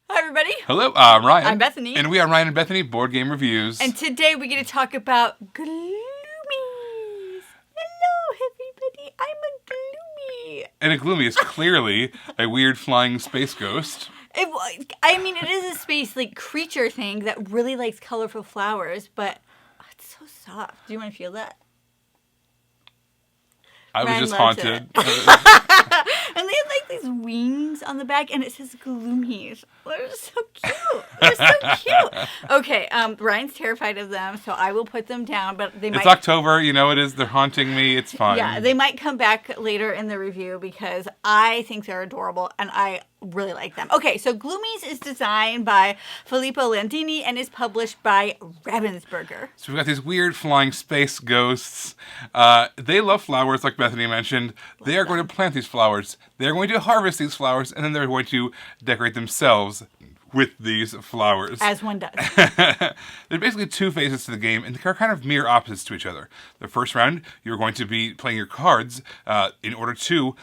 Hi, everybody. Hello, I'm Ryan. I'm Bethany. And we are Ryan and Bethany, Board Game Reviews. And today we get to talk about Gloomies. Hello, everybody. I'm a Gloomie. And a Gloomy is clearly a weird flying space ghost. It is a space creature thing that really likes colorful flowers, but it's so soft. Do you want to feel that? I was Ryan just loves haunted. And they have these wings on the back, and it says Gloomies. They're so cute. They're so cute. Okay, Ryan's terrified of them, so I will put them down. But It's October, you know it is. They're haunting me. It's fine. Yeah, they might come back later in the review because I think they're adorable, and I really like them. Okay, so Gloomies is designed by Filippo Landini and is published by Ravensburger. So we've got these weird flying space ghosts. They love flowers, like Bethany mentioned. They are going to plant these flowers. They're going to harvest these flowers, and then they're going to decorate themselves with these flowers. As one does. There's basically two phases to the game, and they're kind of mirror opposites to each other. The first round, you're going to be playing your cards in order to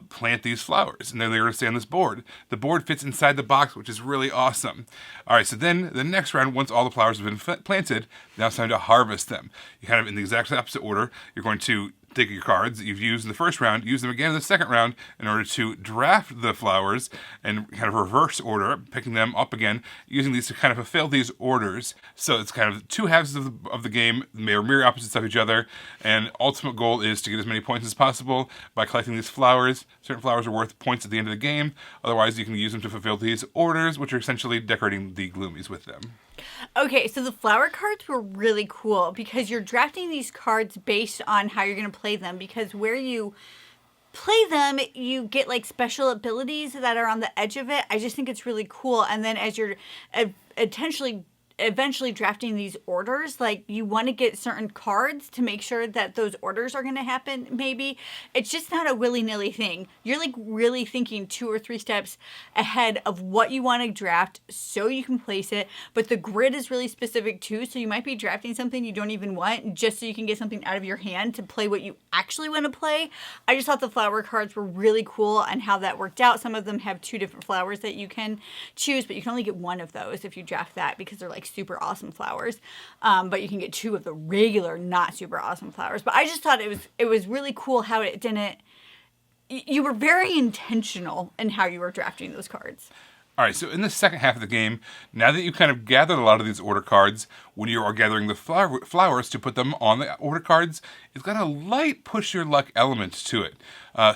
plant these flowers, and then they're going to stay on this board. The board fits inside the box, which is really awesome. All right, so then the next round, once all the flowers have been planted, now it's time to harvest them. You kind of, in the exact opposite order, you're going to take your cards that you've used in the first round, use them again in the second round in order to draft the flowers and kind of reverse order, picking them up again, using these to kind of fulfill these orders. So it's kind of two halves of the game, mirror opposites of each other, and ultimate goal is to get as many points as possible by collecting these flowers. Certain flowers are worth points at the end of the game, otherwise you can use them to fulfill these orders, which are essentially decorating the Gloomies with them. Okay, so the flower cards were really cool because you're drafting these cards based on how you're going to play them, because where you play them, you get special abilities that are on the edge of it. I just think it's really cool. And then as you're eventually drafting these orders, you want to get certain cards to make sure that those orders are going to happen. Maybe it's just not a willy-nilly thing. You're really thinking 2 or 3 steps ahead of what you want to draft so you can place it. But the grid is really specific too, so you might be drafting something you don't even want just so you can get something out of your hand to play what you actually want to play. I just thought the flower cards were really cool and how that worked out. Some of them have 2 different flowers that you can choose, but you can only get 1 of those if you draft that because they're super awesome flowers, but you can get 2 of the regular not super awesome flowers. But I just thought it was really cool how it didn't. You were very intentional in how you were drafting those cards. All right, so in the second half of the game, now that you've kind of gathered a lot of these order cards, when you are gathering the flowers to put them on the order cards, it's got a light push your luck element to it.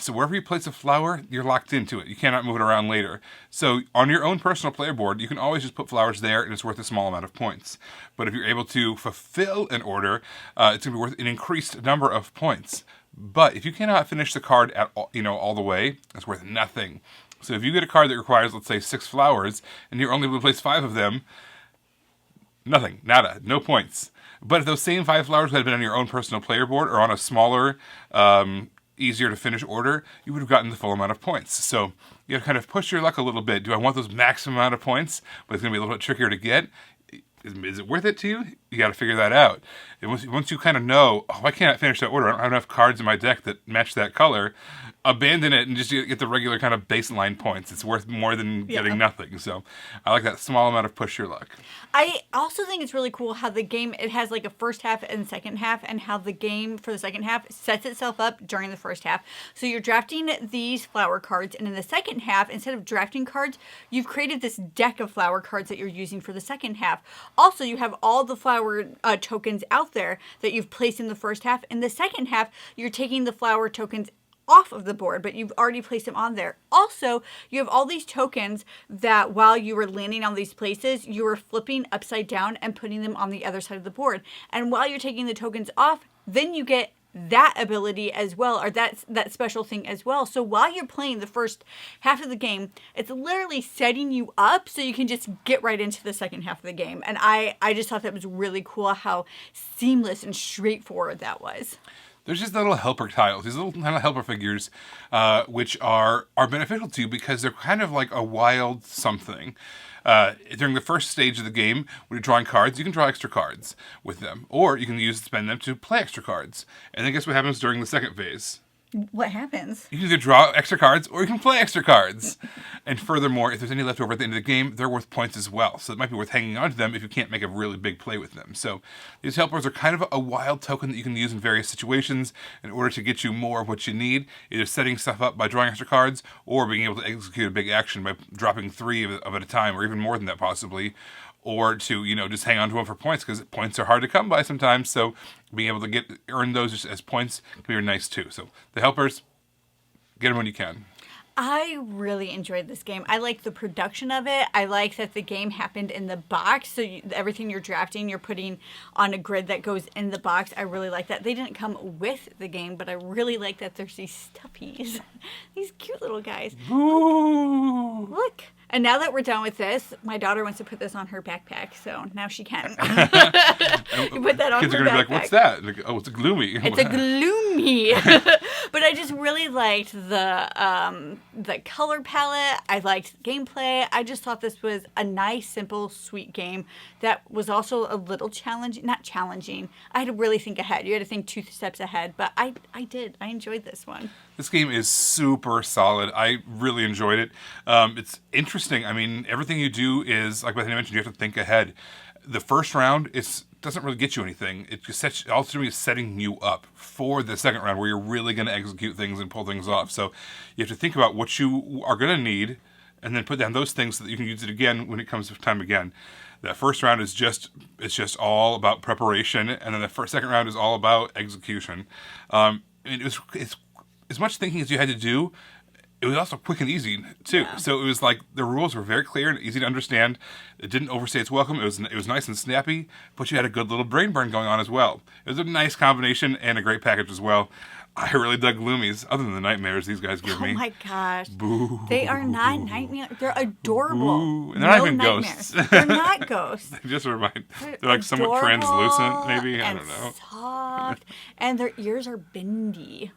So wherever you place a flower, you're locked into it. You cannot move it around later. So on your own personal player board, you can always just put flowers there, and it's worth a small amount of points. But if you're able to fulfill an order, it's going to be worth an increased number of points. But if you cannot finish the card at all the way, it's worth nothing. So if you get a card that requires, let's say, 6 flowers, and you're only able to place 5 of them, nothing, nada, no points. But if those same 5 flowers had been on your own personal player board or on a smaller, easier to finish order, you would have gotten the full amount of points. So you have to kind of push your luck a little bit. Do I want those maximum amount of points, but it's going to be a little bit trickier to get? Is it worth it to you? You got to figure that out. And once you kind of know, I cannot finish that order. I don't have enough cards in my deck that match that color. Abandon it and just get the regular kind of baseline points. It's worth more than getting nothing. So I like that small amount of push your luck. I also think it's really cool how the game, it has a first half and second half, and how the game for the second half sets itself up during the first half. So you're drafting these flower cards, and in the second half, instead of drafting cards, you've created this deck of flower cards that you're using for the second half. Also, you have all the flower tokens out there that you've placed in the first half. In the second half, you're taking the flower tokens off of the board, but you've already placed them on there. Also, you have all these tokens that while you were landing on these places, you were flipping upside down and putting them on the other side of the board. And while you're taking the tokens off, then you get that ability as well, or that special thing as well. So while you're playing the first half of the game, it's literally setting you up so you can just get right into the second half of the game. And I just thought that was really cool how seamless and straightforward that was. There's just little helper tiles, these little kind of helper figures, which are beneficial to you because they're kind of like a wild something. During the first stage of the game, when you're drawing cards, you can draw extra cards with them, or you can spend them to play extra cards. And then guess what happens during the second phase? What happens? You can either draw extra cards or you can play extra cards. And furthermore, if there's any left over at the end of the game, they're worth points as well. So it might be worth hanging on to them if you can't make a really big play with them. So these helpers are kind of a wild token that you can use in various situations in order to get you more of what you need, either setting stuff up by drawing extra cards or being able to execute a big action by dropping 3 of at a time, or even more than that possibly, or to, just hang on to them for points, because points are hard to come by sometimes. So being able to earn those just as points can be nice too. So the helpers, get them when you can. I really enjoyed this game. I like the production of it. I like that the game happened in the box. So everything you're drafting, you're putting on a grid that goes in the box. I really like that. They didn't come with the game, but I really like that there's these stuffies. These cute little guys. Ooh. Look. And now that we're done with this, my daughter wants to put this on her backpack, so now she can. You put that on Kids her are going to be backpack. like, what's that? Like, oh, it's a Gloomy. It's a Gloomy. But I just really liked the color palette. I liked the gameplay. I just thought this was a nice, simple, sweet game that was also a little challenging. Not challenging. I had to really think ahead. You had to think 2 steps ahead. But I did. I enjoyed this one. This game is super solid. I really enjoyed it. It's interesting. I mean, everything you do is, like Bethany mentioned, you have to think ahead. The first round doesn't really get you anything. It just all it's doing is setting you up for the second round, where you're really going to execute things and pull things off. So you have to think about what you are going to need, and then put down those things so that you can use it again when it comes time again. That first round is just all about preparation, and then the second round is all about execution. It's as much thinking as you had to do. It was also quick and easy too. Yeah. So it was like the rules were very clear and easy to understand. It didn't overstay its welcome. It was nice and snappy, but you had a good little brain burn going on as well. It was a nice combination and a great package as well. I really dug Gloomies, other than the nightmares these guys give me. Oh my gosh. Boo. They are not nightmares. They're adorable. Boo. And they're not even nightmares. ghosts. They're not ghosts. They just remind. They're like somewhat Adorable translucent, maybe. I and don't know. soft. And their ears are bendy.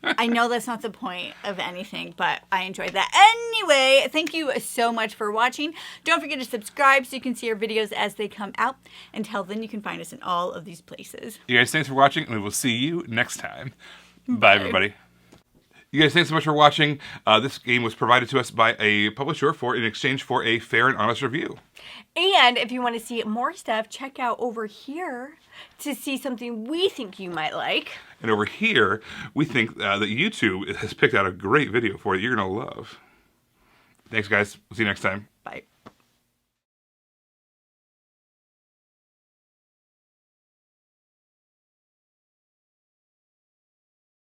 I know that's not the point of anything, but I enjoyed that. Anyway, thank you so much for watching. Don't forget to subscribe so you can see our videos as they come out. Until then, you can find us in all of these places. You guys, thanks for watching, and we will see you next time. Bye, everybody. You guys, thanks so much for watching. This game was provided to us by a publisher in exchange for a fair and honest review. And if you want to see more stuff, check out over here to see something we think you might like. And over here, we think that YouTube has picked out a great video for you you're going to love. Thanks, guys. See you next time.